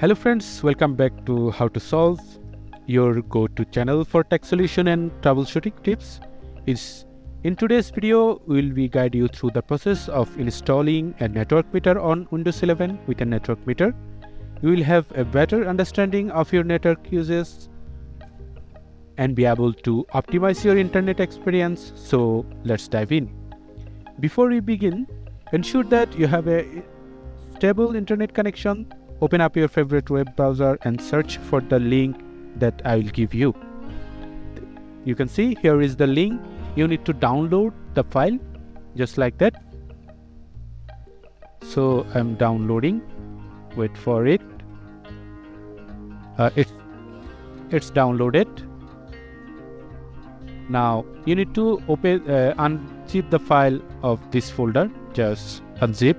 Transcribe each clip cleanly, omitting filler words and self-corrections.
Hello friends, welcome back to How to Solve, your go-to channel for tech solution and troubleshooting tips. In today's video, we'll be guide you through the process of installing a network meter on Windows 11 with a network meter. You will have a better understanding of your network uses and be able to optimize your internet experience. So let's dive in. Before we begin, ensure that you have a stable internet connection. Open up your favorite web browser and search for the link that I will give you. You can see here is the link. You need to download the file just like that. So I'm downloading. Wait for it. It's downloaded. Now you need to open unzip the file of this folder. Just unzip.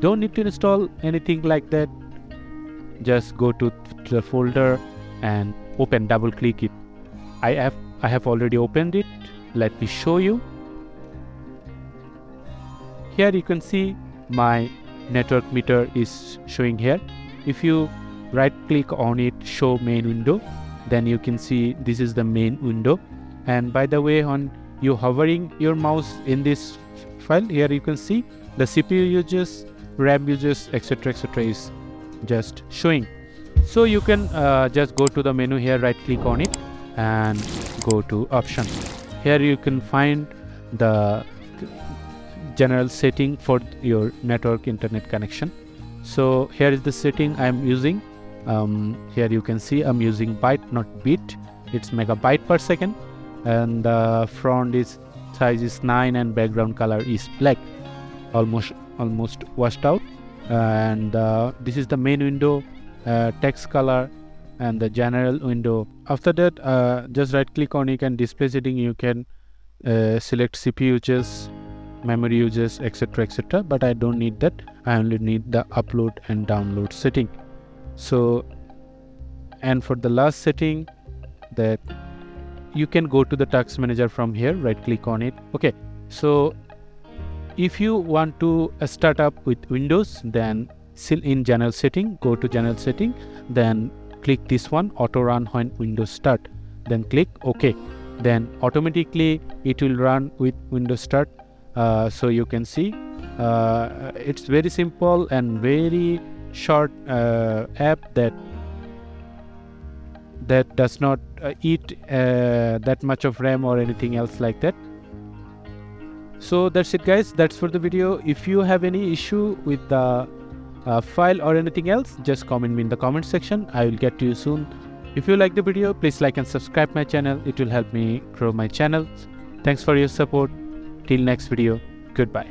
Don't need to install anything like that. Just go to the folder and double click it. I have already opened it. Let me show you. Here you can see my network meter is showing here. If you right click on it, show main window, then you can see this is the main window. And by the way, on you hovering your mouse in this file, here you can see the CPU uses, RAM uses, etc is just showing. So you can just go to the menu here, right click on it and go to option. Here you can find the general setting for your network internet connection. So here is the setting I am using. Here you can see I'm using byte, not bit. It's megabyte per second, and the front is size is 9 and background color is black, almost washed out. And this is the main window, text color and the general window. After that, just right click on it and display setting. You can select CPU uses, memory uses, etc, but I don't need that. I only need the upload and download setting. So, and for the last setting, that you can go to the task manager from here, right click on it. Okay, so if you want to start up with Windows, then still in general setting, go to general setting, then click this one, auto run when Windows start, then click OK. Then automatically it will run with Windows start. So you can see it's very simple and very short app that does not eat that much of RAM or anything else like that. So that's it guys, that's for the video. If you have any issue with the file or anything else, just comment me in the comment section. I will get to you soon. If you like the video, please like and subscribe my channel. It will help me grow my channel. Thanks for your support. Till next video, goodbye.